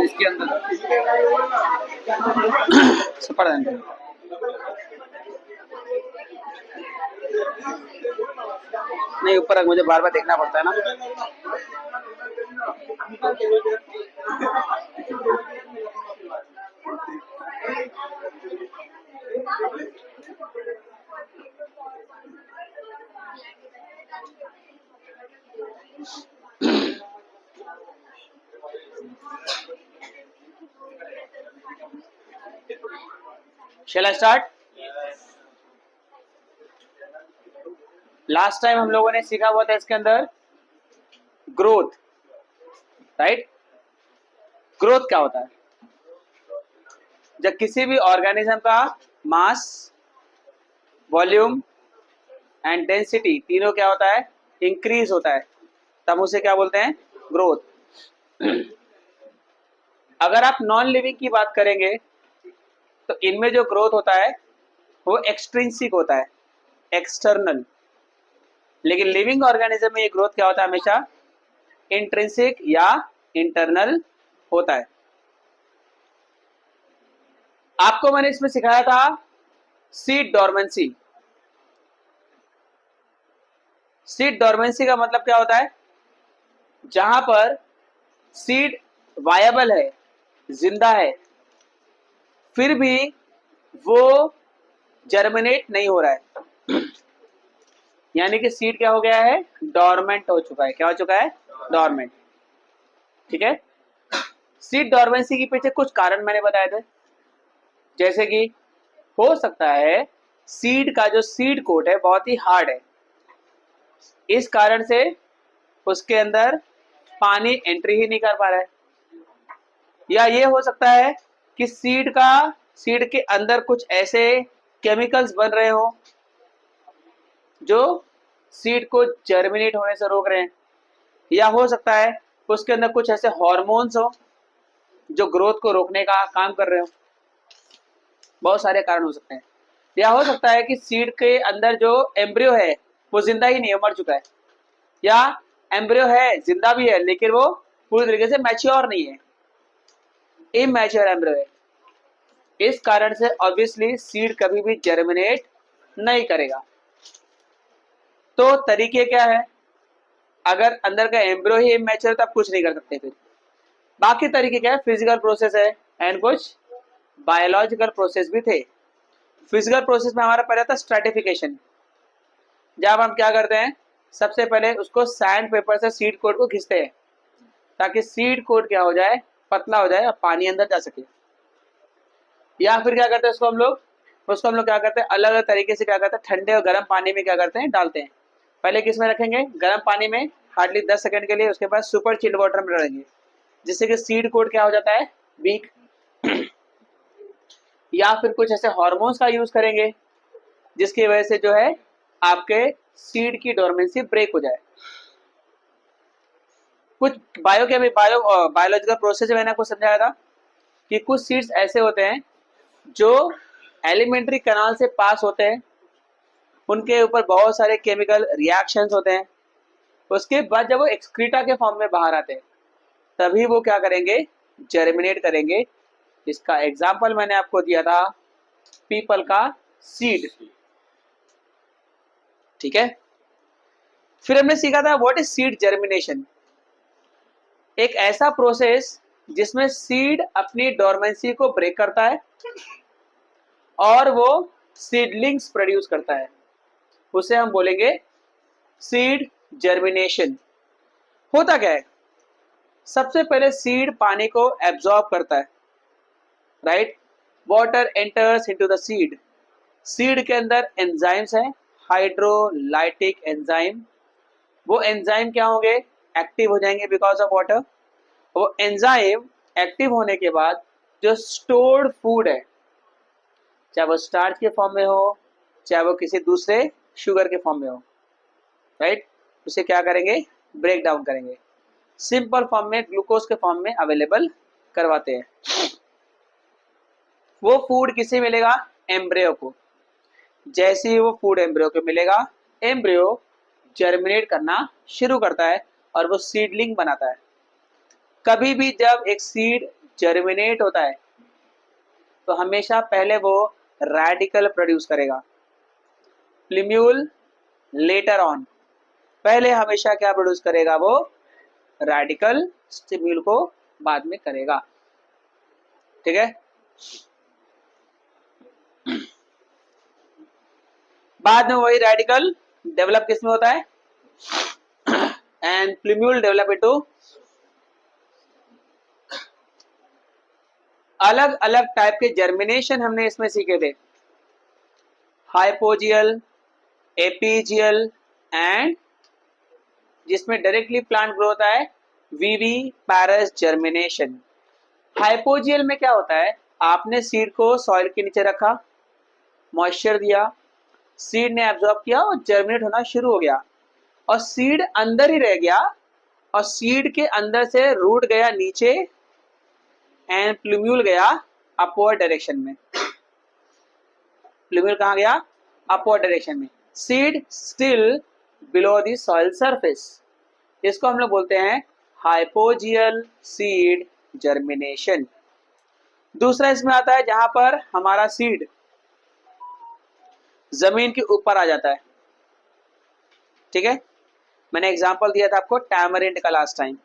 इसके अंदर पड़ नहीं, ऊपर मुझे बार बार देखना पड़ता है ना। Shall I start? Last time हम लोगों ने सीखा हुआ था इसके अंदर ग्रोथ, राइट। ग्रोथ क्या होता है? जब किसी भी ऑर्गेनिज्म का मास, वॉल्यूम एंड डेंसिटी तीनों क्या होता है? इंक्रीज होता है, तब उसे क्या बोलते हैं? ग्रोथ। अगर आप नॉन लिविंग की बात करेंगे तो इनमें जो ग्रोथ होता है वो एक्सट्रिंसिक होता है, एक्सटर्नल। लेकिन लिविंग ऑर्गेनिज्म में ये ग्रोथ क्या होता है? हमेशा इंट्रिंसिक या इंटरनल होता है। आपको मैंने इसमें सिखाया था सीड डोरमेंसी। सीड डोरमेंसी का मतलब क्या होता है? जहां पर सीड वायबल है, जिंदा है, फिर भी वो जर्मिनेट नहीं हो रहा है, यानी कि सीड क्या हो गया है? डोरमेंट हो चुका है। क्या हो चुका है? डोरमेंट। ठीक है। सीड डोरमेंसी के पीछे कुछ कारण मैंने बताए थे, जैसे कि हो सकता है सीड का जो सीड कोट है बहुत ही हार्ड है, इस कारण से उसके अंदर पानी एंट्री ही नहीं कर पा रहा है। या ये हो सकता है कि सीड के अंदर कुछ ऐसे केमिकल्स बन रहे हो जो सीड को जर्मिनेट होने से रोक रहे हैं। या हो सकता है उसके अंदर कुछ ऐसे हार्मोन्स हो जो ग्रोथ को रोकने का काम कर रहे हो। बहुत सारे कारण हो सकते हैं। या हो सकता है कि सीड के अंदर जो एम्ब्रियो है वो जिंदा ही नहीं है, मर चुका है। या एम्ब्रियो है, जिंदा भी है, लेकिन वो पूरी तरीके से मैच्योर नहीं है, इमैच्योर एम्ब्रियो है। इस कारण से ऑब्वियसली सीड कभी भी जर्मिनेट नहीं करेगा। तो तरीके क्या है? अगर अंदर का एम्ब्रियो ही इमैच्योर तब कुछ नहीं कर सकते। फिर बाकी तरीके क्या है? फिजिकल प्रोसेस है एंड कुछ बायोलॉजिकल प्रोसेस भी थे। फिजिकल प्रोसेस में हमारा पहले था स्ट्रैटिफिकेशन। जब हम क्या करते हैं, सबसे पहले उसको सैंड पेपर से सीड कोट को खींचते हैं ताकि सीड कोट क्या हो जाए? पतला हो जाए और पानी अंदर जा सके। या फिर क्या करते हैं उसको हम लोग क्या करते हैं? अलग अलग तरीके से क्या करते हैं? ठंडे और गर्म पानी में क्या करते हैं? डालते हैं। पहले किस में रखेंगे? गर्म पानी में हार्डली 10 सेकंड के लिए। उसके बाद सुपर चिल्ड वाटर में डालेंगे जिससे कि सीड कोट क्या हो जाता है? वीक। या फिर कुछ ऐसे हार्मोन्स का यूज करेंगे जिसकी वजह से जो है आपके सीड की डोरमेंसी ब्रेक हो जाए। कुछ बायोलॉजिकल प्रोसेस मैंने आपको समझाया था कि कुछ सीड्स ऐसे होते हैं जो एलिमेंट्री कैनाल से पास होते हैं, उनके ऊपर बहुत सारे केमिकल रिएक्शंस होते हैं। उसके बाद जब वो एक्सक्रीटा के फॉर्म में बाहर आते हैं तभी वो क्या करेंगे? जर्मिनेट करेंगे। इसका एग्जाम्पल मैंने आपको दिया था पीपल का सीड। ठीक है। फिर हमने सीखा था व्हाट इज सीड जर्मिनेशन। एक ऐसा प्रोसेस जिसमें सीड अपनी डोरमेंसी को ब्रेक करता है और वो सीडलिंग्स प्रोड्यूस करता है, उसे हम बोलेंगे सीड जर्मिनेशन। होता क्या है? सबसे पहले सीड पानी को एब्जॉर्ब करता है, right. Water enters into the seed. Seed के अंदर एंजाइम्स हैं, हाइड्रोलाइटिक एंजाइम। वो एंजाइम क्या होंगे? एक्टिव हो जाएंगे बिकॉज ऑफ वाटर। वो एंजाइम एक्टिव होने के बाद जो स्टोर्ड फूड है, चाहे वो स्टार्च के फॉर्म में हो, चाहे वो किसी दूसरे शुगर के फॉर्म में हो, राइट, उसे क्या करेंगे, ब्रेक डाउन करेंगे, सिंपल फॉर्म में ग्लूकोज के फॉर्म में अवेलेबल करवाते हैं। वो फूड किसे मिलेगा, एम्ब्रियो को। जैसे ही वो फूड एम्ब्रियो को मिलेगा, एम्ब्रियो जर्मिनेट करना शुरू करता है और वो सीडलिंग बनाता है। कभी भी जब एक सीड जर्मिनेट होता है तो हमेशा पहले वो रेडिकल प्रोड्यूस करेगा, प्लिम्यूल लेटर ऑन। पहले हमेशा क्या प्रोड्यूस करेगा, वो रेडिकल, स्टिम्यूल को बाद में करेगा, ठीक है। बाद में वही रेडिकल डेवलप किसमें होता है, एंड प्लिम्यूल डेवलप इनटू, अलग अलग टाइप के जर्मिनेशन हमने इसमें सीखे थे, हाइपोजियल, एपीजियल एंड जिसमें डायरेक्टली प्लांट ग्रो होता है वीवी पैरस जर्मिनेशन। हाइपोजियल में क्या होता है, आपने सीड को सॉइल के नीचे रखा, मॉइस्चर दिया, सीड ने एब्जॉर्ब किया और जर्मिनेट होना शुरू हो गया और सीड अंदर ही रह गया और सीड के अंदर से रूट गया नीचे एंड प्लूम्यूल गया अपवर्ड डायरेक्शन में। प्लूम्यूल कहाँ गया, अपवर्ड डायरेक्शन में। Seed still below the soil surface, इसको हम लोग बोलते हैं हाइपोजियल सीड जर्मिनेशन। दूसरा इसमें आता है जहां पर हमारा सीड जमीन के ऊपर आ जाता है, ठीक है। मैंने एग्जांपल दिया था आपको टैमरिंड का लास्ट टाइम।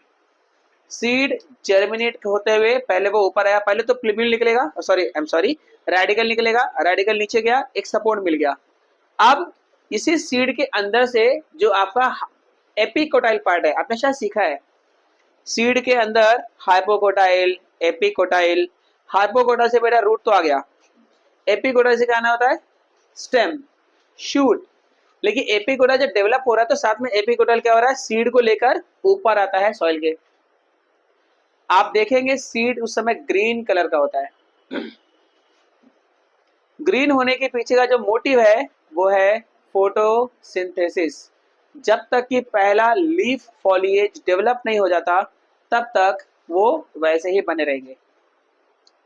सीड जर्मिनेट होते हुए पहले वो ऊपर आया, पहले तो प्लूम्यूल निकलेगा, सॉरी रेडिकल निकलेगा, रेडिकल नीचे गया, एक सपोर्ट मिल गया। अब इसी सीड के अंदर से जो आपका एपिकोटाइल पार्ट है, आपने शायद सीखा है, सीड के अंदर हाइपोकोटाइल, एपिकोटाइल, हाइपोकोटाइल से मेरा रूट तो आ गया, एपिकोटाइल से क्या आना होता है, स्टेम, शूट। लेकिन एपिकोटाइल जब डेवलप हो रहा है तो साथ में एपिकोटाइल क्या हो रहा है, सीड को लेकर ऊपर आता है सॉइल के। आप देखेंगे सीड उस समय ग्रीन कलर का होता है। ग्रीन होने के पीछे का जो मोटिव है वो है फोटोसिंथेसिस। जब तक कि पहला लीफ फॉलिएज डेवलप नहीं हो जाता तब तक वो वैसे ही बने रहेंगे,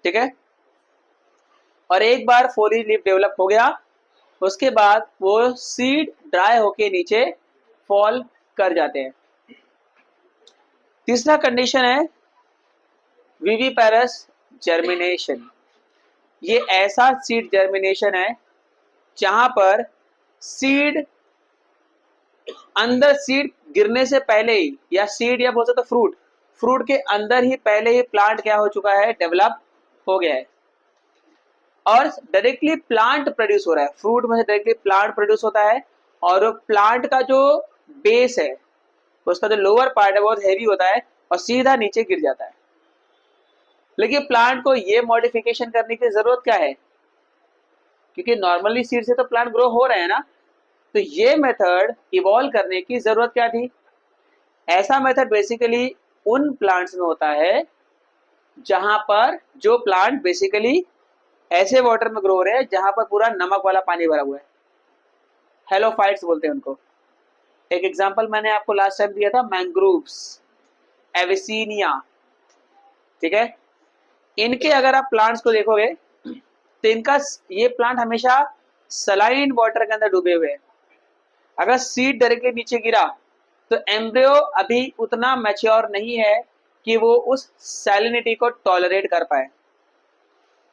ठीक है। और एक बार फॉलिएज लीफ डेवलप हो गया उसके बाद वो सीड ड्राई होके नीचे फॉल कर जाते हैं। तीसरा कंडीशन है विविपेरस जर्मिनेशन। ये ऐसा सीड जर्मिनेशन है जहां पर सीड अंदर, सीड गिरने से पहले ही, या सीड या बोल सकते फ्रूट के अंदर ही पहले ही प्लांट क्या हो चुका है, डेवलप हो गया है और डायरेक्टली प्लांट प्रोड्यूस हो रहा है। फ्रूट में से डायरेक्टली प्लांट प्रोड्यूस होता है और प्लांट का जो बेस है, उसका जो लोअर पार्ट है बहुत हैवी होता है और सीधा नीचे गिर जाता है। लेकिन प्लांट को ये मॉडिफिकेशन करने की जरूरत क्या है, क्योंकि नॉर्मली सीड से तो प्लांट ग्रो हो रहे हैं ना, तो ये मेथड इवॉल्व करने की जरूरत क्या थी। ऐसा मेथड बेसिकली उन प्लांट्स में होता है जहां पर जो प्लांट बेसिकली ऐसे वाटर में ग्रो हो रहे हैं जहां पर पूरा नमक वाला पानी भरा हुआ है, हेलोफाइट्स बोलते हैं उनको। एक एग्जांपल मैंने आपको लास्ट टाइम दिया था, मैंग्रोव्स, एविसीनिया, ठीक है। इनके अगर आप प्लांट्स को देखोगे तो इनका ये प्लांट हमेशा सलाइन वाटर के अंदर डूबे हुए हैं। अगर सीड डायरेक्टली नीचे गिरा तो एम्ब्रियो अभी उतना मैच्योर नहीं है कि वो उस सैलिनिटी को टॉलरेट कर पाए।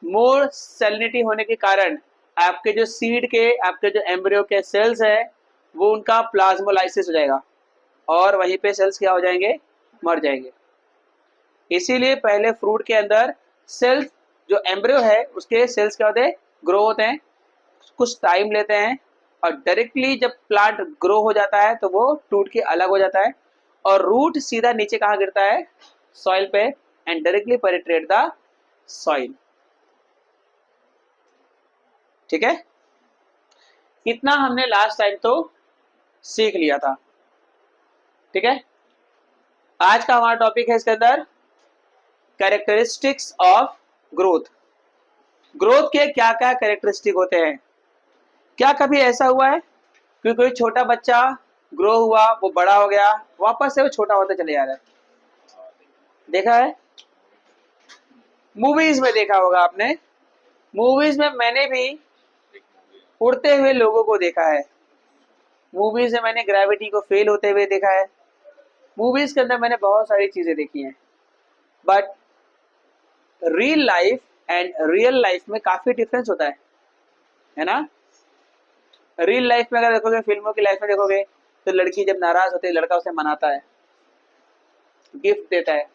मोर सैलिनिटी होने के कारण आपके जो सीड के, आपके जो एम्ब्रियो के सेल्स है वो उनका प्लाज्मोलाइसिस हो जाएगा और वहीं पे सेल्स क्या हो जाएंगे, मर जाएंगे। इसीलिए पहले फ्रूट के अंदर सेल्स, जो एम्ब्रियो है उसके सेल्स क्या होते हैं, ग्रो होते हैं, कुछ टाइम लेते हैं और डायरेक्टली जब प्लांट ग्रो हो जाता है तो वो टूट के अलग हो जाता है और रूट सीधा नीचे कहाँ गिरता है, सॉइल पे, and directly penetrate the soil, ठीक है। इतना हमने लास्ट टाइम तो सीख लिया था, ठीक है। आज का हमारा टॉपिक है इसके अंदर कैरेक्टरिस्टिक्स ऑफ ग्रोथ। ग्रोथ के क्या क्या कैरेक्टरिस्टिक होते हैं? क्या कभी ऐसा हुआ है कि कोई छोटा बच्चा ग्रो हुआ, वो बड़ा हो गया, वापस से वो छोटा होता चले जा रहा है? देखा है? मूवीज में देखा होगा आपने। मूवीज में मैंने भी उड़ते हुए लोगों को देखा है। मूवीज में मैंने ग्रेविटी को फेल होते हुए देखा है। मूवीज के अंदर मैंने बहुत सारी चीजें देखी हैं। But real life and real life में काफी डिफरेंस होता है ना? रियल लाइफ में अगर देखोगे, फिल्मों की लाइफ में देखोगे, तो लड़की जब नाराज होती है, लड़का उसे मनाता है, गिफ्ट देता है,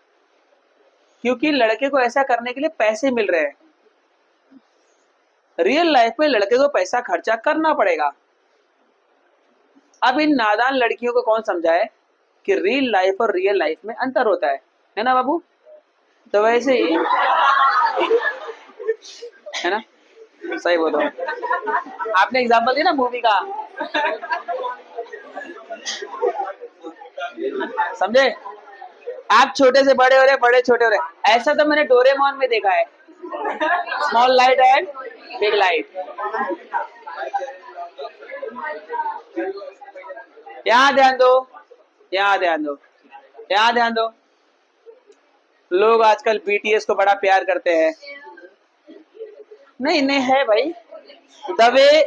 क्योंकि लड़के को ऐसा करने के लिए पैसे मिल रहे हैं। रियल लाइफ में लड़के को पैसा खर्चा करना पड़ेगा। अब इन नादान लड़कियों को कौन समझाए कि रियल लाइफ और रियल लाइफ में अंतर होता है ना बाबू? तो वैसे ही है ना, सही बोलो। आपने एग्जांपल दिया ना मूवी का, समझे? आप छोटे से बड़े हो रहे, बड़े छोटे हो रहे। ऐसा तो मैंने डोरेमोन में देखा है, small light and big light. यहाँ ध्यान दो, यहाँ ध्यान दो, यहाँ ध्यान दो। लोग आजकल बीटीएस को बड़ा प्यार करते हैं। नहीं नहीं है भाई, दबे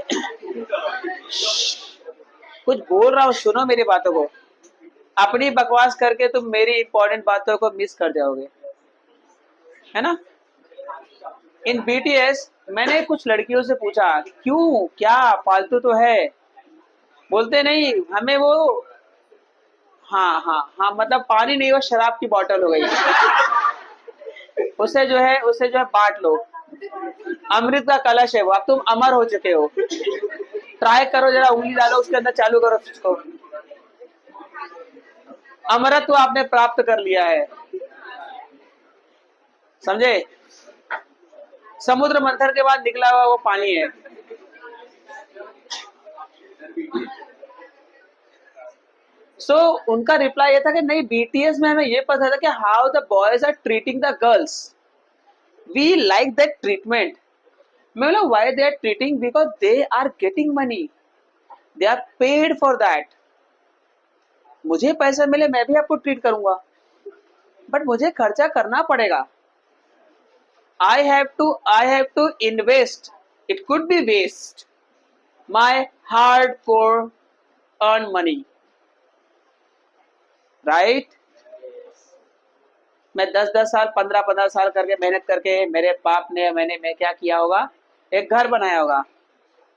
कुछ बोल रहा हूँ, सुनो मेरी बातों को। अपनी बकवास करके तुम मेरी इंपॉर्टेंट बातों को मिस कर जाओगे, है ना? इन बीटीएस मैंने कुछ लड़कियों से पूछा, क्यों, क्या फालतू तो है? बोलते नहीं हमें वो, हाँ हाँ हाँ, मतलब पानी नहीं, वो शराब की बोतल हो गई, उसे जो है बांट लो। अमृत का कलश है वो, अब तुम अमर हो चुके हो। ट्राई करो, जरा उंगली डालो उसके अंदर, चालू करो उसको। अमरत्व आपने प्राप्त कर लिया है, समझे? समुद्र मंथन के बाद निकला हुआ वो पानी है। उनका रिप्लाई ये था कि नहीं, बीटीएस में हमें ये पता था कि how the boys are treating the girls, we like that treatment. मैं बोला why they are treating, because they are getting money, they are paid for that. मुझे पैसा मिले मैं भी आपको ट्रीट करूंगा, बट मुझे खर्चा करना पड़ेगा। I have to invest. It could be waste. My hardcore earn money, right? मैं 10-10 साल, 15-15 साल करके मेहनत करके, मेरे बाप ने मैं क्या किया होगा, एक घर बनाया होगा।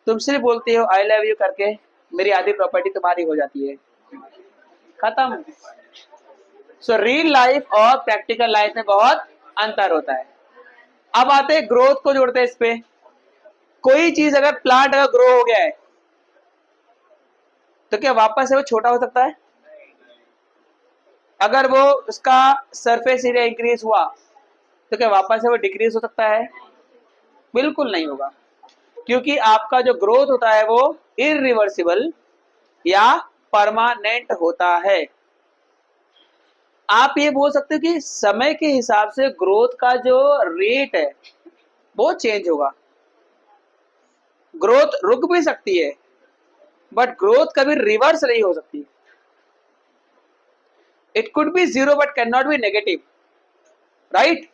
तुम सिर्फ बोलती हो आई लव यू करके, मेरी आधी प्रॉपर्टी तुम्हारी हो जाती है, खत्म। सो रियल लाइफ और प्रैक्टिकल लाइफ में बहुत अंतर होता है। अब आते हैं ग्रोथ को जोड़ते हैं इस पे। कोई चीज अगर प्लांट अगर ग्रो हो गया है, तो क्या वापस से वो छोटा हो सकता है? अगर वो उसका सरफेस एरिया इंक्रीज हुआ, तो क्या वापस से वो डिक्रीज हो सकता है? बिल्कुल नहीं होगा, क्योंकि आपका जो ग्रोथ होता है वो इरिवर्सिबल या परमानेंट होता है। आप ये बोल सकते हो कि समय के हिसाब से ग्रोथ का जो रेट है वो चेंज होगा। ग्रोथ रुक भी सकती है, बट ग्रोथ कभी रिवर्स नहीं हो सकती। It could be zero but can not be negative, right?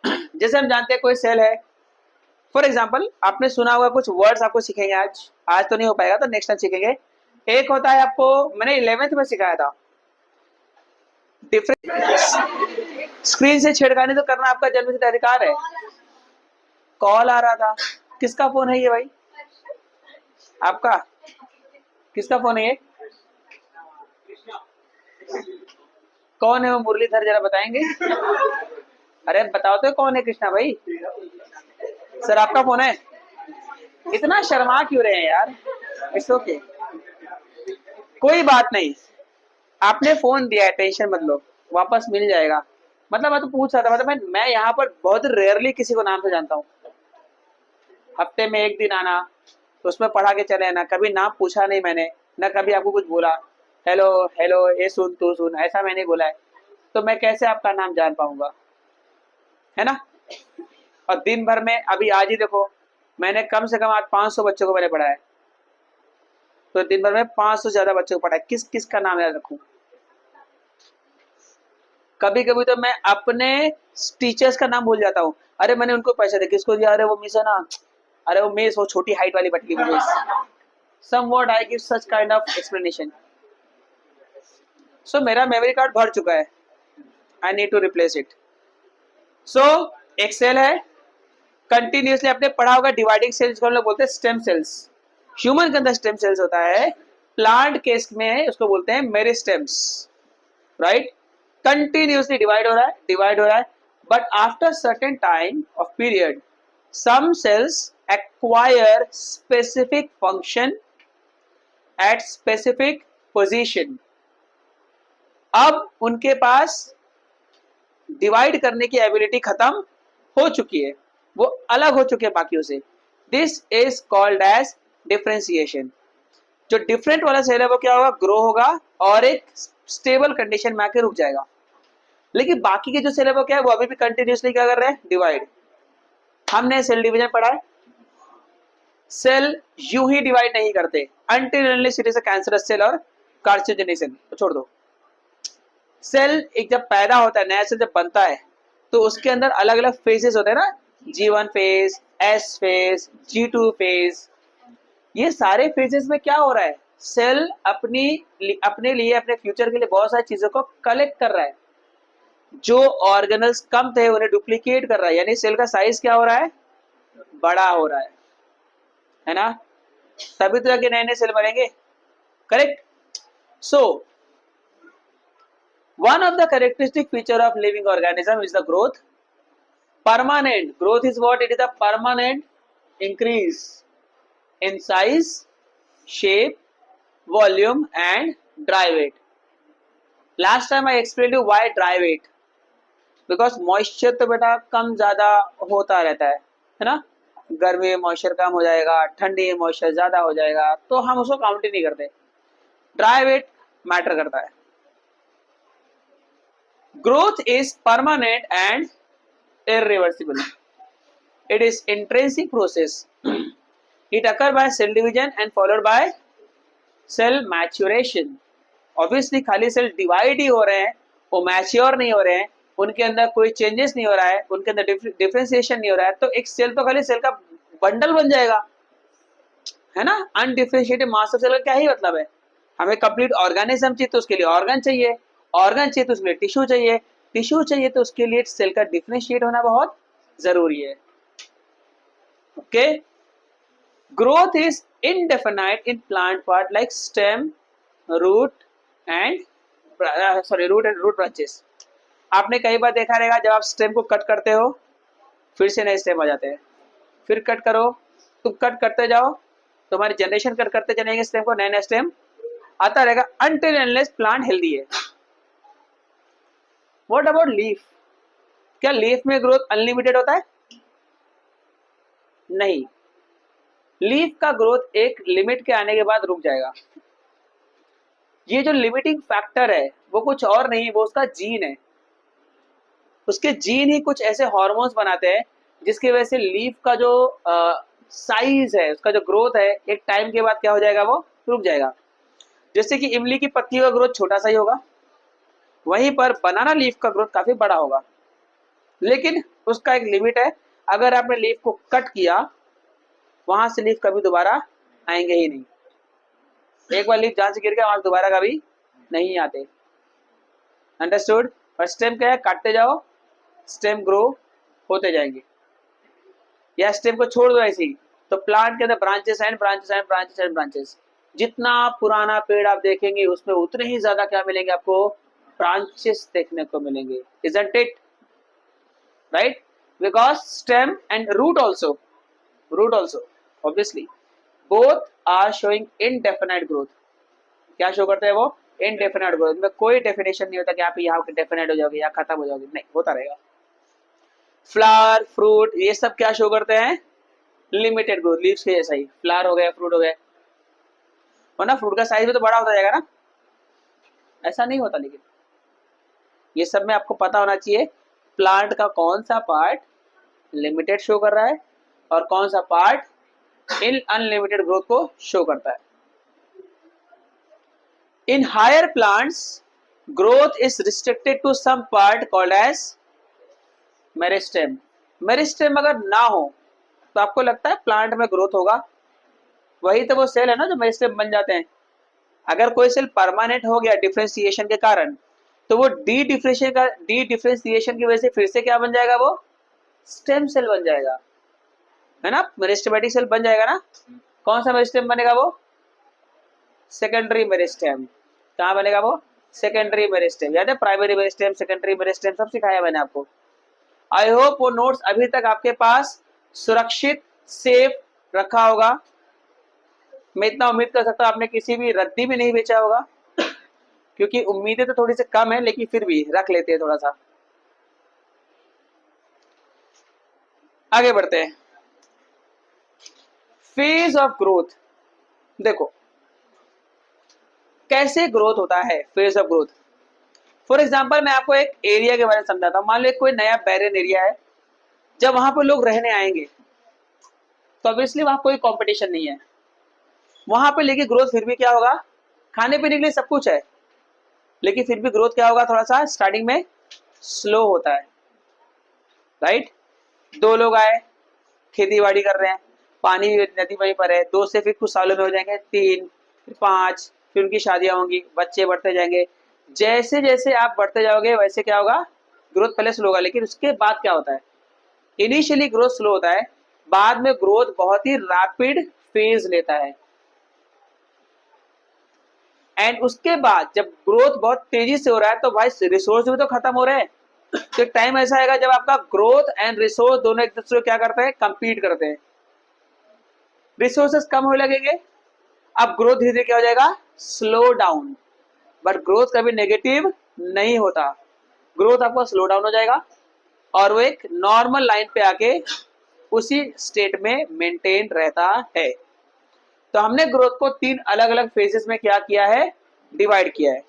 जैसे हम जानते हैं कोई सेल है, फॉर एग्जाम्पल आपने सुना होगा, कुछ वर्ड्स आपको सीखेंगे आज तो नहीं हो पाएगा, तो नेक्स्ट टाइम सीखेंगे। एक होता है, आपको मैंने 11th में सिखाया था, डिफरेंट। स्क्रीन से छेड़खानी तो करना आपका जन्मसिद्ध अधिकार है। कॉल आ रहा था, किसका फोन है ये भाई? आपका? किसका फोन है ये? कौन है वो मुरलीधर, जरा बताएंगे? अरे बताओ तो कौन है कृष्णा भाई? सर आपका फोन है? इतना शर्मा क्यों रहे हैं यार? इट्स ओके, कोई बात नहीं। आपने फोन दिया है, टेंशन मत लो, वापस मिल जाएगा। मतलब मैं तो पूछ रहा था, मतलब मैं यहाँ पर बहुत रेयरली किसी को नाम से जानता हूँ। हफ्ते में एक दिन आना, तो उसमें पढ़ा के चले आना, कभी नाम पूछा नहीं मैंने, ना कभी आपको कुछ बोला, हेलो हेलो ये सुन तू सुन, ऐसा मैंने बोला है, तो मैं कैसे आपका नाम जान पाऊंगा? है ना। और दिन भर में अभी आज ही देखो, मैंने कम से कम आज 500 बच्चों को मैंने पढ़ाया है, तो दिन भर में 500 से ज्यादा बच्चों को पढ़ाया, किस किस का नाम याद रखूं। कभी कभी तो मैं अपने टीचर्स का नाम भूल जाता हूँ, अरे मैंने उनको पैसे दे, किसको दिया, अरे वो मिस है ना, अरे वो मिस, वो छोटी हाइट वाली पतली वो miss. Somewhat I give such kind of explanation. So मेरा मेमोरी कार्ड भर चुका है, I need to replace it. So excel है, कंटिन्यूसली आपने पढ़ा होगा डिवाइडिंग सेल्स को हम लोग बोलते हैं स्टेम सेल्स। ह्यूमन के अंदर स्टेम सेल्स होता है, प्लांट केस में उसको बोलते हैं मेरिस्टेम्स, राइट। कंटिन्यूसली डिवाइड हो रहा है, डिवाइड हो रहा है, but after certain time of period some cells acquire specific function at specific position। अब उनके पास डिवाइड करने की एबिलिटी खत्म हो चुकी है, वो अलग हो चुके हैं बाकियों से। This is called as differentiation. जो डिफरेंट वाला सेल है वो क्या होगा, ग्रो होगा और एक स्टेबल कंडीशन में आके रुक जाएगा। लेकिन बाकी के जो सेल है वो क्या है, वो अभी भी कंटिन्यूसली क्या कर रहे हैं, डिवाइड। हमने सेल डिवीजन पढ़ा है, सेल यूं ही डिवाइड नहीं करते, until unless it is a cancerous cell और कार्सिनोजेनिक सेल, तो छोड़ दो। सेल एक जब पैदा होता है, नया सेल जब बनता है, तो उसके अंदर अलग अलग फेजेस होते हैं ना, G1 phase, S phase, G2 phase. ये सारे फेजेस में क्या हो रहा है, सेल अपने लिए अपने फ्यूचर के लिए बहुत सारी चीजों को कलेक्ट कर रहा है। जो ऑर्गेनल्स कम थे उन्हें डुप्लीकेट कर रहा है, यानी सेल का साइज क्या हो रहा है, बड़ा हो रहा है ना। तभी तो जाके नए नए सेल बनेंगे, correct. So one of the characteristic feature of living organism is the growth. Permanent growth is what? It is a permanent increase in size, shape, volume and dry weight. Last time I explained you why dry weight, because moisture तो बेटा कम ज्यादा होता रहता है ना। गर्मी में moisture कम हो जाएगा, ठंडी में मॉइस्चर ज्यादा हो जाएगा, तो हम उसको काउंट ही नहीं करते। ड्राई वेट मैटर करता है। Growth is permanent and irreversible. It is intrinsic process. It occurs by cell division and followed by cell maturation. Obviously खाली सेल डिवाइड ही हो रहे हैं, वो मैच्योर नहीं हो रहे हैं, उनके अंदर कोई चेंजेस नहीं हो रहा है, उनके अंदर डिफरेंशिएशन नहीं हो रहा है, तो एक सेल तो खाली सेल का बंडल बन जाएगा, है ना। अनडिफरेंशिएटेड मास ऑफ सेल का क्या ही मतलब है। हमें कंप्लीट ऑर्गेनिज्म चाहिए तो उसके लिए ऑर्गन चाहिए, ऑर्गन चाहिए तो उसके लिए टिश्यू चाहिए, टिश्यू चाहिए तो उसके लिए सेल का डिफरेंशिएट होना बहुत जरूरी है। Okay, growth is indefinite in plant part like stem, root and root branches. आपने कई बार देखा रहेगा, जब आप स्टेम को कट करते हो फिर से नए स्टेम आ जाते हैं, फिर कट करो, तुम कट करते जाओ, तुम्हारी जनरेशन कट करते चलेंगे स्टेम को, नए नए स्टेम आता रहेगा अनटिल अनलेस प्लांट हेल्दी है। What about leaf? क्या लीफ में ग्रोथ अनलिमिटेड होता है? नहीं, लीफ का ग्रोथ एक लिमिट के आने के बाद रुक जाएगा। ये जो लिमिटिंग फैक्टर है वो कुछ और नहीं, वो उसका जीन है। उसके जीन ही कुछ ऐसे हार्मोन्स बनाते हैं जिसकी वजह से लीफ का जो साइज है, उसका जो ग्रोथ है, एक टाइम के बाद क्या हो जाएगा, वो रुक जाएगा। जैसे कि इमली की पत्ती का ग्रोथ छोटा सा ही होगा, वहीं पर बनाना लीफ का ग्रोथ काफी बड़ा होगा, लेकिन उसका एक लिमिट है। अगर आपने लीफ को कट किया, वहां से लीफ कभी दोबारा आएंगे ही नहीं। एक बार लीफ जहां से गिर गया वहां दोबारा कभी नहीं आते। अंडरस्टूड? और स्टेम क्या है, काटते जाओ, स्टेम ग्रो होते जाएंगे, या स्टेम को छोड़ दो ऐसे ही, तो प्लांट के अंदर branches and branches and branches and branches. जितना पुराना पेड़ आप देखेंगे उसमें उतने ही ज्यादा क्या मिलेंगे आपको, ब्रांचेस देखने को मिलेंगे। Isn't it? Right? Because stem and root also obviously both are showing indefinite growth. क्या शो करते हैं वो, इनडेफिनेट ग्रोथ। में कोई डेफिनेशन नहीं होता कि आप यहाँ डेफिनेट हो जाओगे या खत्म हो जाओगे, नहीं, होता रहेगा। फ्लावर, फ्रूट, ये सब क्या शो करते हैं, लिमिटेड ग्रोथ, लीव्स के जैसा ही। फ्लावर हो गया, फ्रूट हो गया, वरना फ्रूट का साइज भी तो बड़ा होता जाएगा ना, ऐसा नहीं होता। लेकिन ये सब में आपको पता होना चाहिए प्लांट का कौन सा पार्ट लिमिटेड शो कर रहा है और कौन सा पार्ट इन अनलिमिटेड ग्रोथ को शो करता है। In higher plants growth is restricted to some part called as meristem. Meristem अगर ना हो तो आपको लगता है प्लांट में ग्रोथ होगा? वही तो वो सेल है ना जो मेरिस्टेम बन जाते हैं। अगर कोई सेल परमानेंट हो गया डिफरेंशिएशन के कारण, तो वो डी डिफरेंशिएशन की वजह से फिर से क्या बन जाएगा? वो स्टेम सेल बन जाएगा, है ना, मेरिस्टेमेटिक सेल बन जाएगा ना। कौन सा मेरिस्टेम बनेगा? वो सेकेंडरी मेरिस्टेम। कहाँ बनेगा वो? Secondary meristem. याद है प्राइमरी मेरिस्टेम, सेकेंडरी मेरिस्टेम सब सिखाया मैंने आपको। आई होप वो नोट्स अभी तक आपके पास सुरक्षित सेफ रखा होगा। मैं इतना उम्मीद कर सकता हूँ आपने किसी भी रद्दी भी नहीं बेचा होगा, क्योंकि उम्मीदें तो थोड़ी सी कम है, लेकिन फिर भी रख लेते हैं थोड़ा सा। आगे बढ़ते हैं। Phase of growth. देखो कैसे ग्रोथ होता है, phase of growth. For example मैं आपको एक एरिया के बारे में समझाता हूँ। मान लो कोई नया बैरियर एरिया है, जब वहां पर लोग रहने आएंगे तो ऑब्वियसली वहां कोई कंपटीशन नहीं है वहां पे, लेकिन ग्रोथ फिर भी क्या होगा? खाने पीने के लिए सब कुछ है, लेकिन फिर भी ग्रोथ क्या होगा? थोड़ा सा स्टार्टिंग में स्लो होता है, राइट। दो लोग आए, खेती बाड़ी कर रहे हैं, पानी नदी वहीं पर है, 2 से फिर कुछ सालों में हो जाएंगे 3, फिर 5, फिर उनकी शादियां होंगी, बच्चे बढ़ते जाएंगे। जैसे जैसे आप बढ़ते जाओगे वैसे क्या होगा? ग्रोथ पहले स्लो होगा, लेकिन उसके बाद क्या होता है? इनिशियली ग्रोथ स्लो होता है, बाद में ग्रोथ बहुत ही रैपिड फेज लेता है। एंड उसके बाद जब ग्रोथ बहुत तेजी से हो रहा है तो भाई रिसोर्स भी तो खत्म हो रहे हैं। तो एक टाइम ऐसा आएगा जब आपका ग्रोथ एंड रिसोर्स दोनों एक दूसरे को क्या करते हैं? कंपीट करते हैं। रिसोर्सेस कम होने लगेंगे, अब ग्रोथ धीरे धीरे क्या हो जाएगा? Slow down. बट ग्रोथ कभी नेगेटिव नहीं होता, ग्रोथ आपका स्लो डाउन हो जाएगा और वो एक नॉर्मल लाइन पे आके उसी स्टेट में मेंटेन रहता है। तो हमने ग्रोथ को 3 अलग अलग फेजेस में क्या किया है? डिवाइड किया है।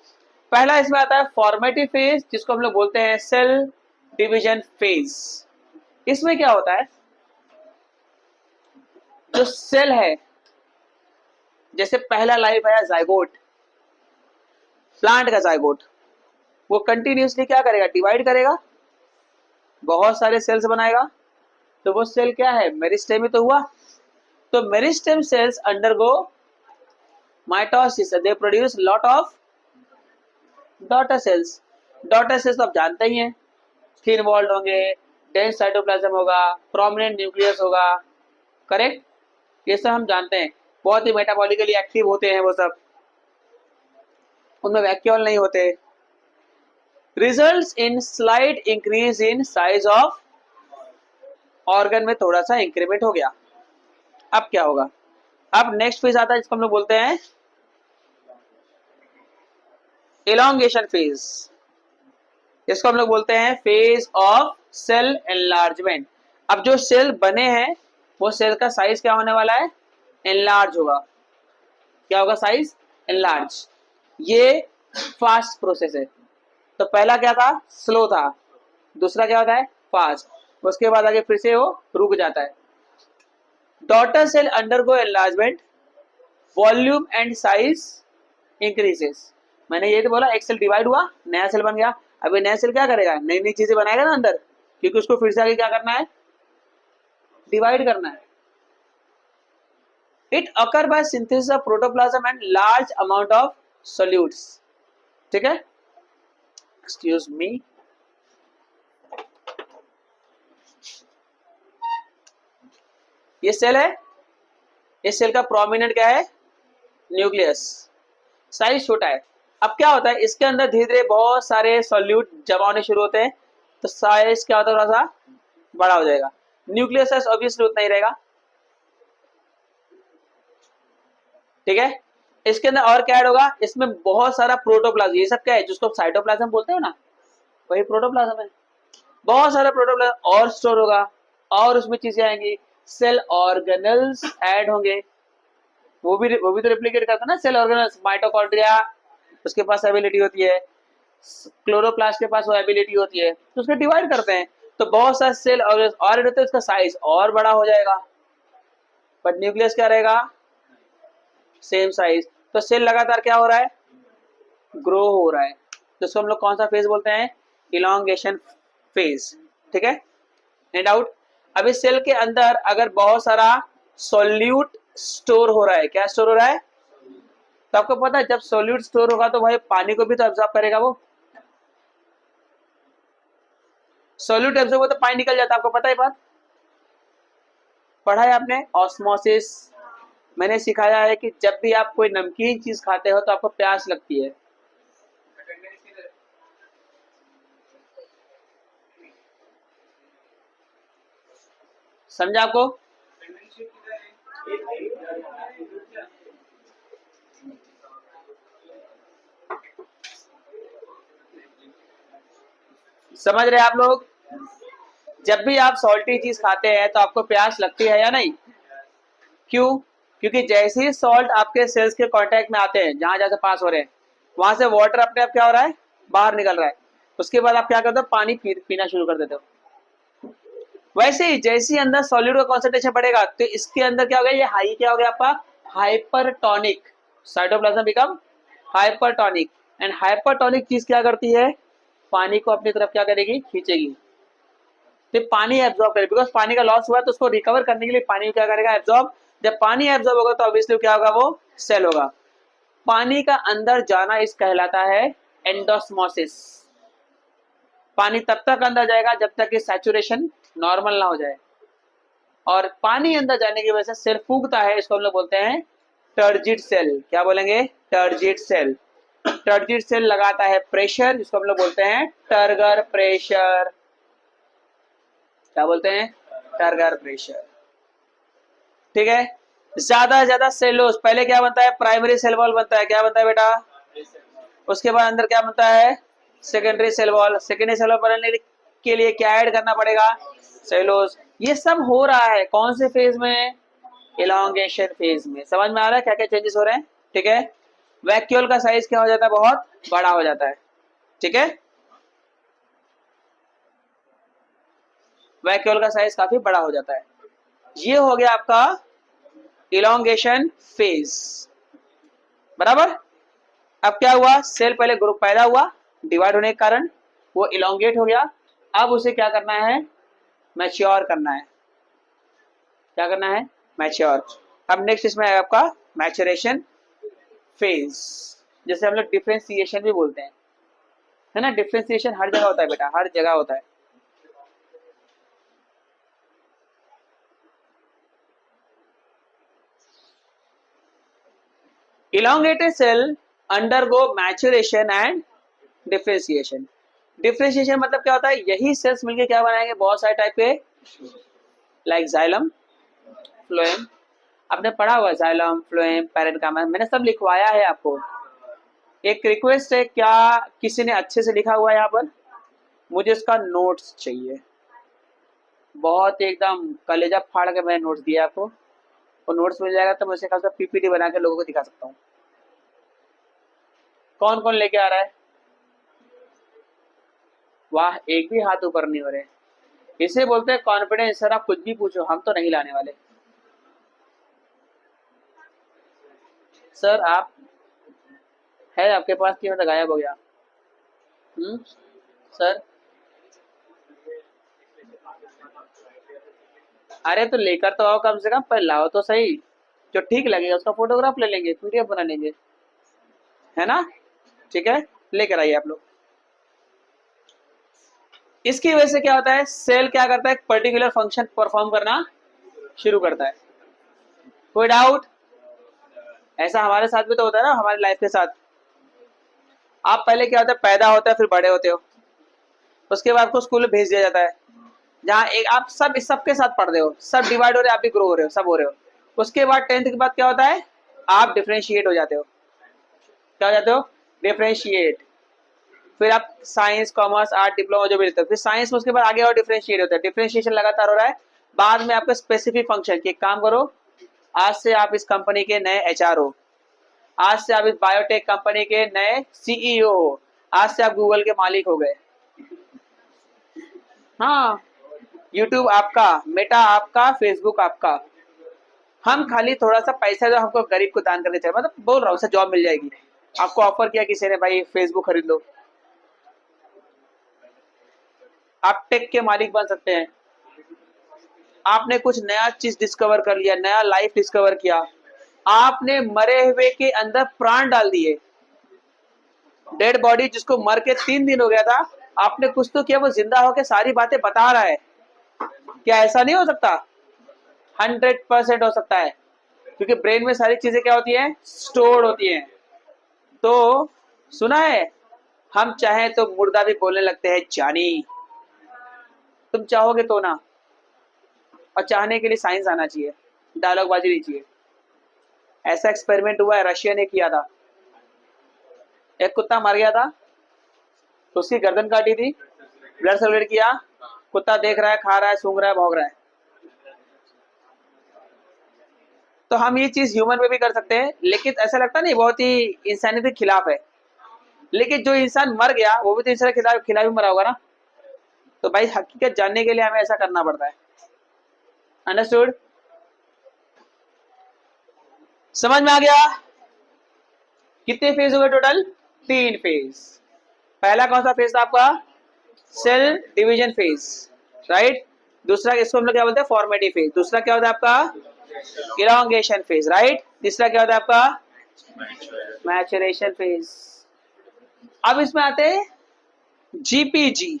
पहला इसमें आता है फॉर्मेटिव फेज, जिसको हम लोग बोलते हैं सेल डिवीजन फेज। इसमें क्या होता है? जो सेल है, जैसे पहला लाइफ आया जाइगोट, प्लांट का जाइगोट, वो कंटिन्यूसली क्या करेगा? डिवाइड करेगा, बहुत सारे सेल्स बनाएगा। तो वो सेल क्या है? मेरिस्टेम ही तो हुआ। तो meristem sales undergo mitosis, they produce lot of daughter cells. Daughter cells तो आप जानते ही हैं, थिन वॉल्ड होंगे, डेंस साइटोप्लाज्म होगा, प्रोमिनेंट न्यूक्लियस होगा, करेक्ट। ये सब हम जानते हैं, बहुत ही मेटाबॉलिकली एक्टिव होते हैं वो सब, उनमें वैक्यूल नहीं होते। Results in slide increase in size of organ, में थोड़ा सा इंक्रीमेंट हो गया। अब क्या होगा? अब नेक्स्ट फेज आता है जिसको हम लोग बोलते हैं एलोंगेशन फेज। इसको हम लोग बोलते हैं फेज ऑफ सेल एनलार्जमेंट। अब जो सेल बने हैं वो सेल का साइज क्या होने वाला है? एनलार्ज होगा। क्या होगा? Size enlarge. ये फास्ट प्रोसेस है। तो पहला क्या था? स्लो था। दूसरा क्या होता है? फास्ट। उसके बाद आगे फिर से वो रुक जाता है। Daughter cell undergo enlargement, volume and size increases. मैंने ये तो बोला, एक सेल डिवाइड हुआ, नया सेल बन गया। अभी नया सेल क्या करेगा? नई नई चीजें बनाएगा ना अंदर, क्योंकि उसको फिर से आगे क्या करना है? डिवाइड करना है। It occur by synthesis of protoplasm and large amount of solutes. ठीक है, एक्सक्यूज मी। ये सेल है, इस सेल का प्रोमिनेंट क्या है? न्यूक्लियस। साइज छोटा है। अब क्या होता है? इसके अंदर धीरे धीरे बहुत सारे सॉल्यूट जमा होने शुरू होते हैं, तो साइज क्या होता है? थोड़ा सा बड़ा हो जाएगा। न्यूक्लियस साइज ऑब्वियसली उतना ही रहेगा। ठीक है, इसके अंदर और क्या ऐड होगा? इसमें बहुत सारा प्रोटोप्लाज्म। ये सब क्या है? जिसको साइटोप्लाज्म बोलते हो ना, वही प्रोटोप्लाज्म है। बहुत सारा प्रोटोप्लाज्म और स्टोर होगा, और उसमें चीजें आएंगी, सेल ऑर्गेनल्स ऐड होंगे। वो भी तो रेप्लिकेट करता है ना सेल ऑर्गेनल्स। माइटोकॉन्ड्रिया उसके पास एबिलिटी होती है, क्लोरोप्लास्ट के पास वो एबिलिटी होती है, तो उसको डिवाइड करते हैं, तो बहुत सारे सेल और रहते हैं, उसका साइज और बड़ा हो जाएगा, बट न्यूक्लियस क्या रहेगा, सेम साइज। तो सेल लगातार क्या हो रहा है, ग्रो हो रहा है, तो इसको हम लोग कौन सा फेज बोलते हैं, इलॉन्गेशन फेज। ठीक है, नो डाउट। अब इस सेल के अंदर अगर बहुत सारा सॉल्यूट स्टोर हो रहा है, क्या स्टोर हो रहा है, तो आपको पता है जब सॉल्यूट स्टोर होगा तो भाई पानी को भी तो एब्जॉर्ब करेगा, वो सॉल्यूट एब्जॉर्ब हो तो पानी निकल जाता है, आपको पता है बात, पढ़ा है आपने ऑस्मोसिस। मैंने सिखाया है कि जब भी आप कोई नमकीन चीज खाते हो तो आपको प्यास लगती है, समझा आपको, समझ रहे आप लोग, जब भी आप सॉल्टी चीज खाते हैं तो आपको प्यास लगती है या नहीं, क्यों, क्योंकि जैसे ही सॉल्ट आपके सेल्स के कांटेक्ट में आते हैं, जहां जहां से पास हो रहे हैं, वहां से वाटर अपने आप क्या हो रहा है, बाहर निकल रहा है, उसके बाद आप क्या करते हो, पानी पीना शुरू कर देते हो। वैसे ही जैसे ही अंदर सॉल्यूट का कॉन्सेंट्रेशन बढ़ेगा तो इसके अंदर क्या हो गया, ये हाई क्या हो गया आपका, hypertonic, cytoplasm become hypertonic, and hypertonic चीज क्या करती है, पानी को अपनी तरफ क्या करेगी, खींचेगी, तो पानी एब्जॉर्ब करेगी, बिकॉज पानी का लॉस हुआ तो उसको रिकवर करने के लिए पानी क्या करेगा, एब्जॉर्ब। जब पानी एब्जॉर्ब होगा तो ऑब्वियसली क्या होगा, वो सेल होगा। पानी का अंदर जाना इस कहलाता है एंडोस्मोसिस। पानी तब तक अंदर जाएगा जब तक कि सैचुरेशन नॉर्मल ना हो जाए, और पानी अंदर जाने की वजह से सेल फूकता है, इसको हम लोग बोलते हैं टर्जिट सेल। क्या बोलेंगे, टर्जिट सेल। टर्जिट सेल लगाता है प्रेशर, जिसको हम लोग बोलते हैं टर्गर प्रेशर। क्या बोलते हैं, टर्गर प्रेशर। ठीक है, ज्यादा से ज्यादा सेलोस, पहले क्या बनता है, प्राइमरी सेल वॉल बनता है, क्या बनता है बेटा, उसके बाद अंदर क्या बनता है, secondary cell wall. Secondary cell wall बनने के लिए क्या ऐड करना पड़ेगा, सेलोस। ये सब हो रहा है कौन से फेज में, इलॉन्गेशन फेज में। समझ में आ रहा है क्या क्या चेंजेस हो रहे हैं। ठीक है, वैक्यूल का साइज क्या हो जाता है, बहुत बड़ा हो जाता है। ठीक है, वैक्यूल का साइज काफी बड़ा हो जाता है। ये हो गया आपका इलॉन्गेशन फेज, बराबर। अब क्या हुआ, सेल पहले ग्रुप पैदा हुआ, डिवाइड होने के कारण वो इलॉन्गेट हो गया, अब उसे क्या करना है, मैच्योर करना है। क्या करना है, मैच्योर। अब नेक्स्ट इसमें आएगा आपका मैच्योरेशन फेज, जैसे हम लोग डिफरेंशिएशन भी बोलते हैं, है ना। डिफरेंशिएशन हर जगह होता है बेटा, हर जगह होता है। elongated cell undergo maturation and differentiation। Differentiation मतलब क्या होता है, यही सेल्स मिलके क्या बनाएंगे, बहुत सारे टाइप के, लाइक जाइलम, फ्लोएम। आपने पढ़ा हुआ जाइलम, फ्लोएम, पैरेन्काइमा, मैंने सब लिखवाया है आपको। एक रिक्वेस्ट है, क्या किसी ने अच्छे से लिखा हुआ है यहाँ पर, मुझे इसका नोट्स चाहिए, बहुत एकदम कलेजा फाड़ के मैंने नोट्स दिया आपको, और नोट्स मिल जाएगा तो मैं उसे खासा पीपीटी बना के लोगों को दिखा सकता हूँ। कौन कौन लेके आ रहा है, वाह, एक भी हाथ ऊपर नहीं हो रहे। इसे बोलते हैं कॉन्फिडेंस। सर आप कुछ भी पूछो, हम तो नहीं लाने वाले। सर आप है आपके पास कि मतलब गायब हो गया, सर अरे तो लेकर तो आओ, कम से कम पर लाओ तो सही, जो ठीक लगेगा उसका फोटोग्राफ ले लेंगे, पीडीएफ बना लेंगे, है ना। ठीक है, लेकर आइए आप लोग। इसकी वजह से क्या होता है, सेल क्या करता है, एक पर्टिकुलर फंक्शन परफॉर्म करना शुरू करता है। कोई डाउट, ऐसा हमारे साथ भी तो होता है ना, हमारी लाइफ के साथ। आप पहले क्या होता है, पैदा होता है, फिर बड़े होते हो, उसके बाद को स्कूल में भेज दिया जाता है, जहाँ एक आप सब सबके साथ पढ़ रहे हो, सब डिवाइड हो रहे हो, आप भी ग्रो हो रहे हो, सब हो रहे हो। उसके बाद 10th के बाद क्या होता है, आप डिफ्रेंशिएट हो जाते हो। क्या हो जाते हो, डिफ्रेंशिएट। फिर आप साइंस, कॉमर्स, आर्ट, डिप्लोमा जो भी लेते हो, फिर साइंस में उसके बाद आगे और डिफ्रेंशिएट होता है। डिफ्रेंशिएशन लगातार हो रहा है, बाद में आपका स्पेसिफिक फंक्शन की काम करो। आज से आप इस कंपनी के नए एचआर हो, आज से आप इस बायोटेक कंपनी के नए सीईओ हो, आज से आप गूगल के मालिक हो गए। हाँ, यूट्यूब आपका, मेटा आपका, फेसबुक आपका। हम खाली थोड़ा सा पैसा जो हमको गरीब को दान करने चाहिए, मतलब बोल रहा हूँ उसे जॉब मिल जाएगी। आपको ऑफर किया किसी ने, भाई फेसबुक खरीद लो, आप टेक के मालिक बन सकते हैं। आपने कुछ नया चीज डिस्कवर कर लिया, नया लाइफ डिस्कवर किया, आपने मरे हुए के अंदर प्राण डाल दिए। डेड बॉडी जिसको मर के 3 दिन हो गया था, आपने कुछ तो किया, वो जिंदा होकर सारी बातें बता रहा है। क्या ऐसा नहीं हो सकता? 100% हो सकता है, क्योंकि ब्रेन में सारी चीजें क्या होती हैं, स्टोर होती हैं। तो सुना है, हम चाहें तो मुर्दा भी बोलने लगते हैं जानी। तुम चाहोगे तो ना, और चाहने के लिए साइंस आना चाहिए, डायलॉग बाजी नहीं चाहिए। ऐसा एक्सपेरिमेंट हुआ है, रशिया ने किया था। एक कुत्ता मर गया था, तो उसकी गर्दन काटी थी, ब्लड सर्कुलेट किया, कुत्ता देख रहा है, खा रहा है, सूंघ रहा है, भौंक रहा है। तो हम ये चीज ह्यूमन में भी कर सकते हैं, लेकिन ऐसा लगता नहीं, बहुत ही इंसानियत के खिलाफ है। लेकिन जो इंसान मर गया वो भी तो इंसान के खिलाफ ही मरा होगा ना। तो भाई हकीकत जानने के लिए हमें ऐसा करना पड़ता है। अंडरस्टूड? समझ में आ गया? कितने फेज हो गए टोटल? 3 फेज। पहला कौन सा फेज था आपका? Cell division phase, right. दूसरा इसको हम लोग क्या बोलते हैं? Formative phase. दूसरा क्या होता है आपका? Elongation phase, right. तीसरा क्या होता है आपका? Maturation phase. अब इसमें आते हैं GPG,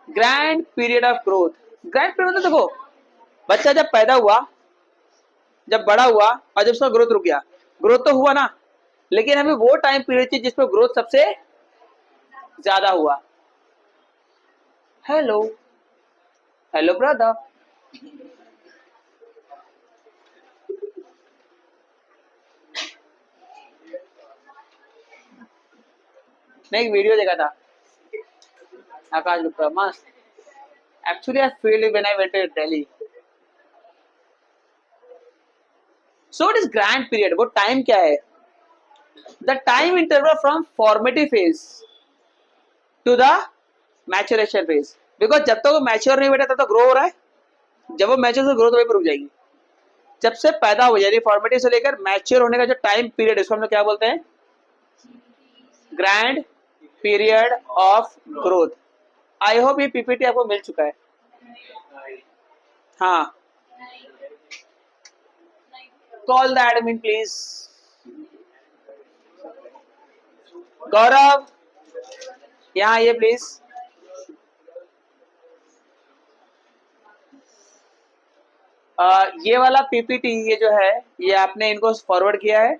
grand period of growth. Grand period मतलब देखो, बच्चा जब पैदा हुआ, जब बड़ा हुआ, और जब उसका ग्रोथ रुक गया। ग्रोथ तो हुआ ना, लेकिन हमें वो टाइम पीरियड चाहिए जिसमें ग्रोथ सबसे ज्यादा हुआ। Hello, hello brother. मैं एक वीडियो देखा था, आकाश गुप्ता, मस्त। Actually I feel when I went to Delhi. So it is grand period. वो टाइम क्या है? The time interval from formative phase to the maturation phase. Because जब तक वो मैच्योर नहीं बेटा, तब तक ग्रो हो रहा है। जब वो मैच्योर तो ग्रोथ वहीं पर रुक जाएगी। जब से पैदा हो, यानी फॉर्मेटिव से लेकर मैच्योर होने का जो टाइम पीरियड, इसको हम लोग क्या बोलते हैं? Grand period of growth. I hope ये पीपीटी आपको मिल चुका है। हाँ, कॉल द एडमिन प्लीज। गौरव, यहाँ आइए प्लीज। ये वाला पीपीटी, ये जो है, ये आपने इनको फॉरवर्ड किया है?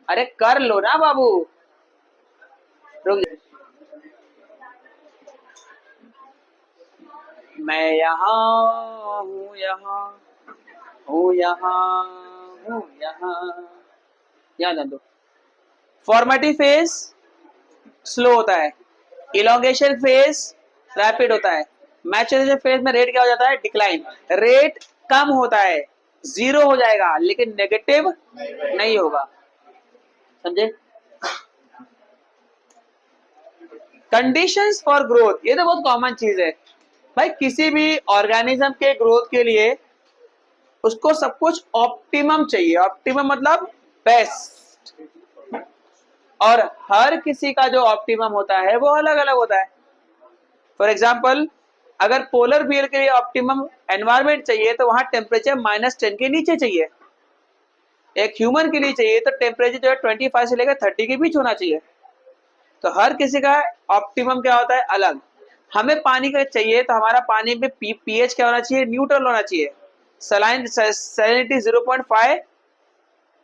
अरे कर लो ना बाबू, रुक जा। मैं यहाँ हूँ, यहाँ हूँ, यहाँ हूँ, यहाँ दो। फॉर्मेटिव फेज स्लो होता है, इलॉन्गेशन फेज रैपिड होता है, मैचुरेशन फेज में रेट क्या हो जाता है? डिक्लाइन। रेट कम होता है, जीरो हो जाएगा, लेकिन नेगेटिव नहीं होगा। समझे? कंडीशंस फॉर ग्रोथ, ये तो बहुत कॉमन चीज है भाई। किसी भी ऑर्गेनिज्म के ग्रोथ के लिए उसको सब कुछ ऑप्टिमम चाहिए। ऑप्टिमम मतलब बेस्ट। और हर किसी का जो ऑप्टिमम होता है वो अलग अलग होता है। फॉर एग्जाम्पल, अगर पोलर बियर के लिए ऑप्टिमम एनवायरमेंट चाहिए तो वहां टेम्परेचर -10 के नीचे चाहिए। एक ह्यूमन के लिए चाहिए तो टेम्परेचर जो है 25 से लेकर 30 के बीच होना चाहिए। तो हर किसी का ऑप्टिमम क्या होता है? अलग। हमें पानी का चाहिए तो हमारा पानी में पीएच क्या होना चाहिए? न्यूट्रल होना चाहिए। सैलिनिटी 0.5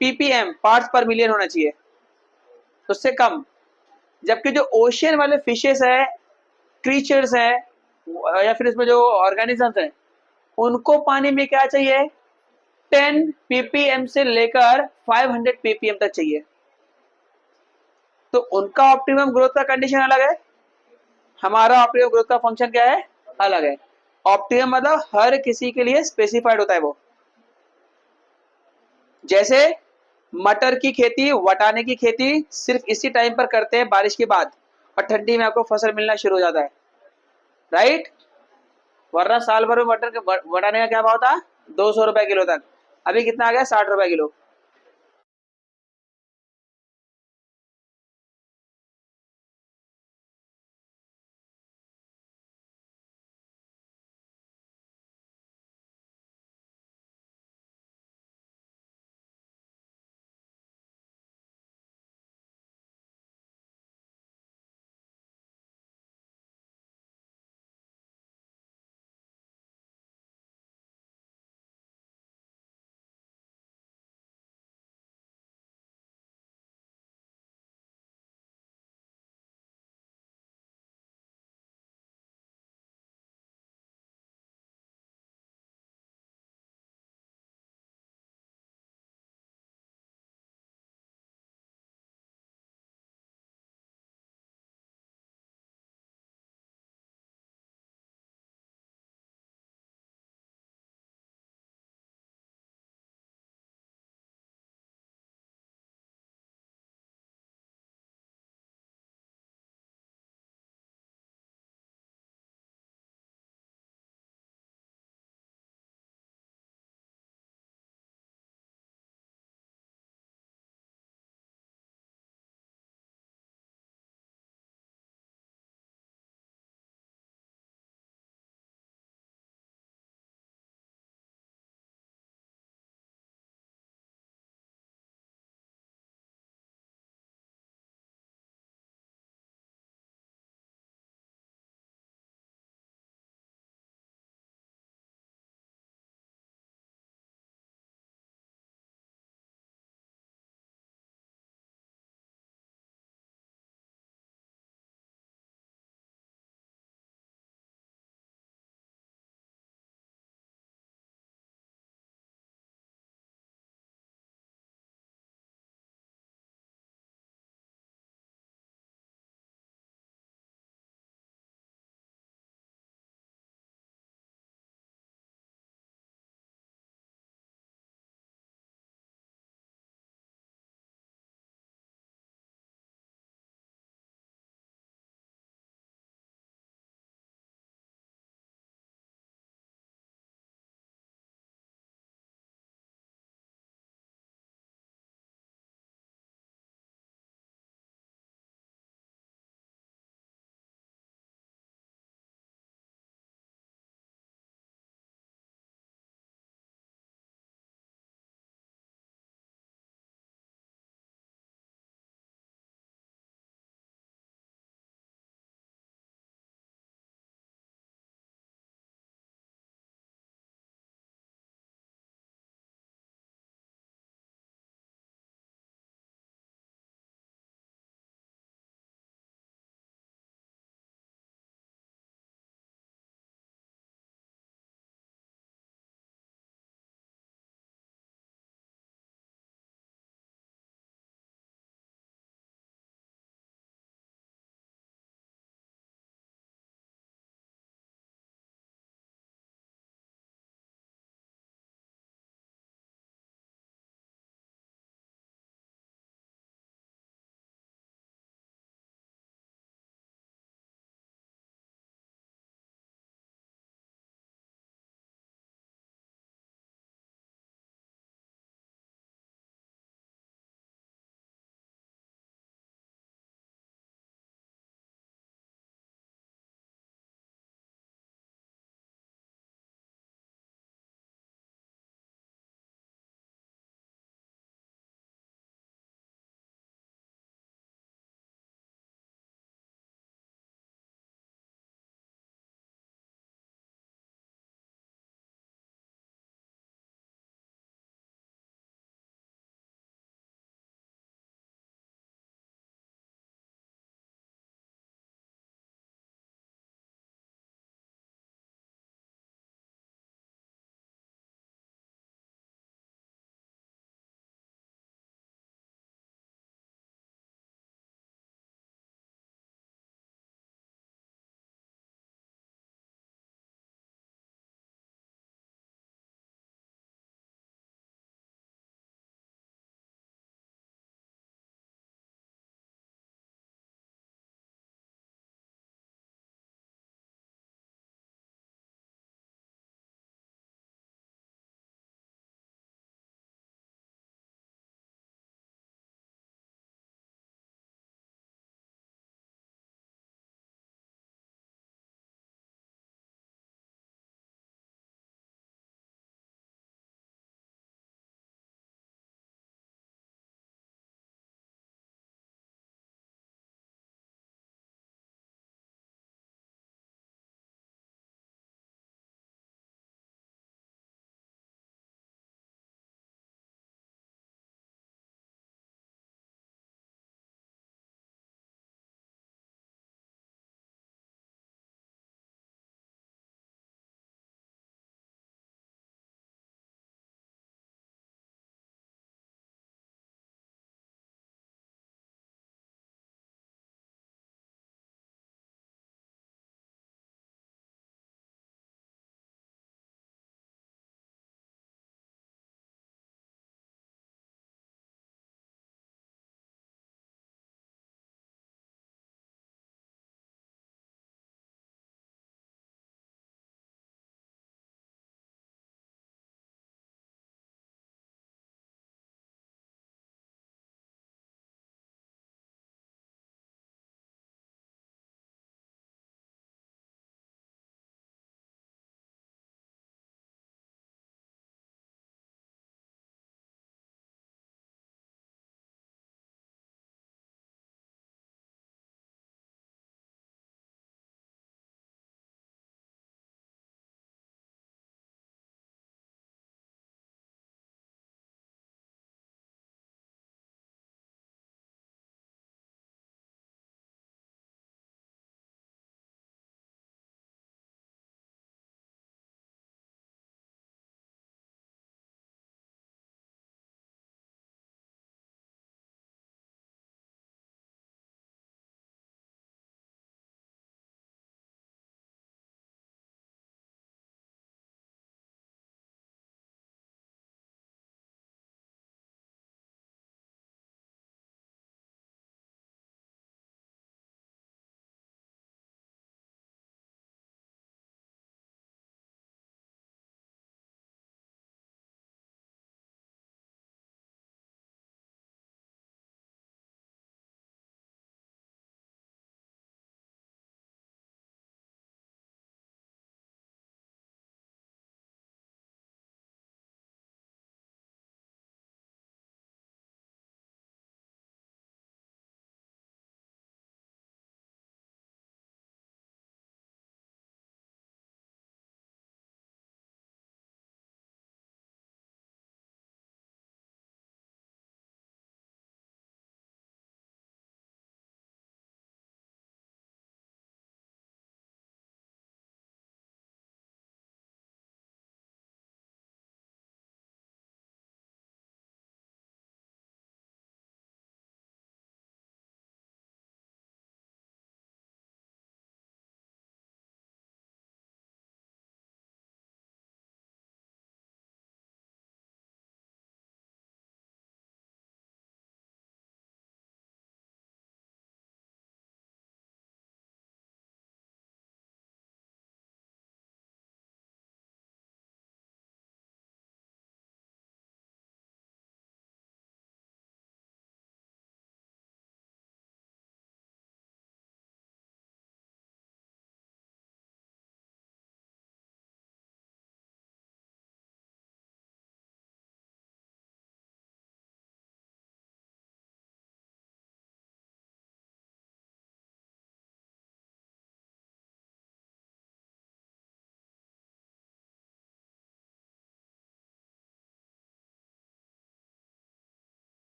ppm पार्ट्स पर मिलियन होना चाहिए, उससे कम। जबकि जो ओशियन वाले फिशेस है, क्रीचर्स है, या फिर इसमें जो ऑर्गेनिजम्स हैं, उनको पानी में क्या चाहिए? 10 ppm से लेकर 500 ppm तक चाहिए। तो उनका ऑप्टिमम ग्रोथ का कंडीशन अलग है, हमारा ऑप्टिमम ग्रोथ का फंक्शन क्या है? अलग है। ऑप्टिमम मतलब हर किसी के लिए स्पेसिफाइड होता है वो। जैसे मटर की खेती, वटाने की खेती सिर्फ इसी टाइम पर करते हैं बारिश के बाद, और ठंडी में आपको फसल मिलना शुरू हो जाता है, राइट। वरना साल भर में मटर के वटाने का क्या भाव था, 200 रुपए किलो तक, अभी कितना आ गया, 60 रुपए किलो।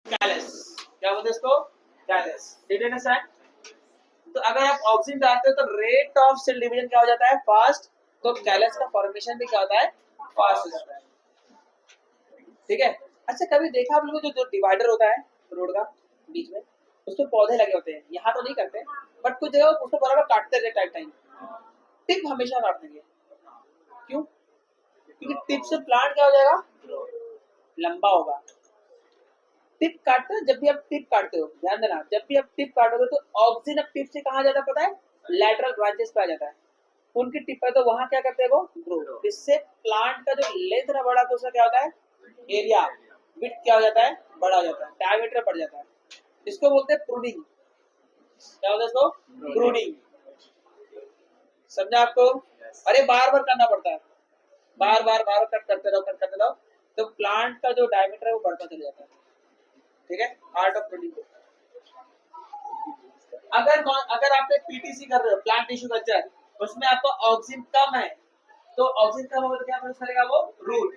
कैलस, क्या बोलते हैं इसको? कैलस। Did you understand? तो अगर आप ऑक्सीजन डालते हो तो रेट ऑफ सेल डिवीजन क्या हो जाता है? फास्ट। तो कैलस का फॉर्मेशन भी क्या होता है? फास्ट हो जाता है। ठीक है। अच्छा, कभी देखा आप लोगों को जो डिवाइडर होता है रोड का बीच में, उसमें पौधे लगे होते हैं, यहाँ तो नहीं करते बट कुछ जगह उसको बराबर काटते रहते टाइम टाइम। टिप हमेशा काट देंगे, क्यों? क्योंकि टिप से प्लांट क्या हो जाएगा? लंबा होगा। टिप काटते हो, जब भी आप टिप काटते हो ध्यान देना, जब भी आप टिप काटोगे तो ऑक्सीजन अब टिप से कहाँ जाता है पता है? लैटरल ब्रांचेस पे आ जाता है। उनकी टिप है तो वहां क्या करते हैं वो? ग्रो। इससे प्लांट का जो लेंथ ना बढ़ा तो उसका क्या होता है? एरिया विड्थ क्या हो जाता है? बड़ा हो जाता है, डायमीटर बढ़ जाता है। इसको बोलते हैं प्रूनिंग। क्या होता है इसको? प्रूनिंग। समझा आपको? अरे बार बार करना पड़ता है, बार बार कट करते रहो, कट करते रहो, तो प्लांट का जो डायमीटर है वो बढ़ता चला जाता है। ठीक है, आर्ट ऑफ प्रूनिंग। अगर आप एक पीटीसी कर रहे हो, प्लांट टिश्यू कल्चर, उसमें आपका ऑक्सीजन कम है, तो ऑक्सीजन कम होगा तो क्या प्रोड्यूस करेगा वो? Root.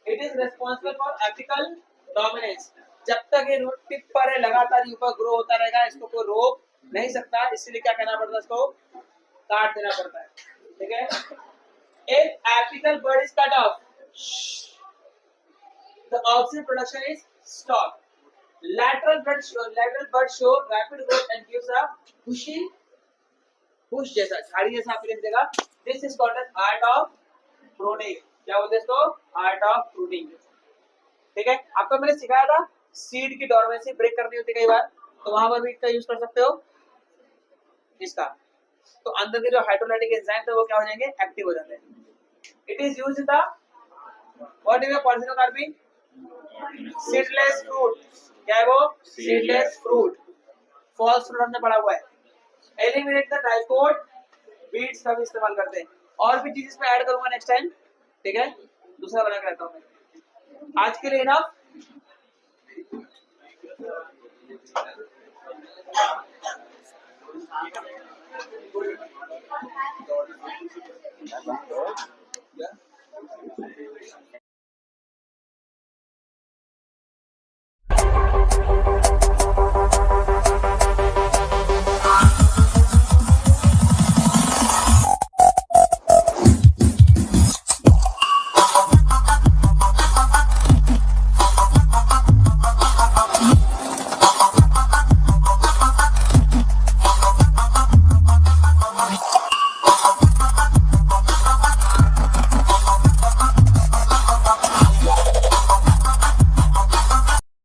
It is responsible for apical dominance. जब तक ये रूट टिप पर है लगातार ऊपर ग्रो होता रहेगा, इसको कोई रोक नहीं सकता, इसलिए क्या करना पड़ता है? इसको काट देना पड़ता है। ठीक है। If apical bud is cut off, the oxygen production is stopped. Lateral bud show rapid growth and gives a bushy bush जैसा, झाड़ी जैसा आपको देगा। This is called as art of pruning। क्या बोलते हैं इसको? Art of pruning. ठीक है। आपको मैंने सिखाया था सीड की डोरमेंसी ब्रेक करनी होती है कई बार, तो वहां पर भी इसका यूज कर सकते हो इसका। तो अंदर के जो हाइड्रोलाइटिक एंजाइम थे वो क्या हो जाएंगे? एक्टिव हो जाते हैं। It is used in the what is the parthenocarpy? Seedless fruit. क्या है वो? Seedless fruit. फॉल्स फ्रूट हमने पढ़ा हुआ है। एलिमिनेट द डाइकोट बीट्स का भी इस्तेमाल करते हैं, और भी चीज इसमें ऐड करूंगा नेक्स्ट टाइम। ठीक है, दूसरा बना के रहता हूँ मैं। आज के लिए इनफ।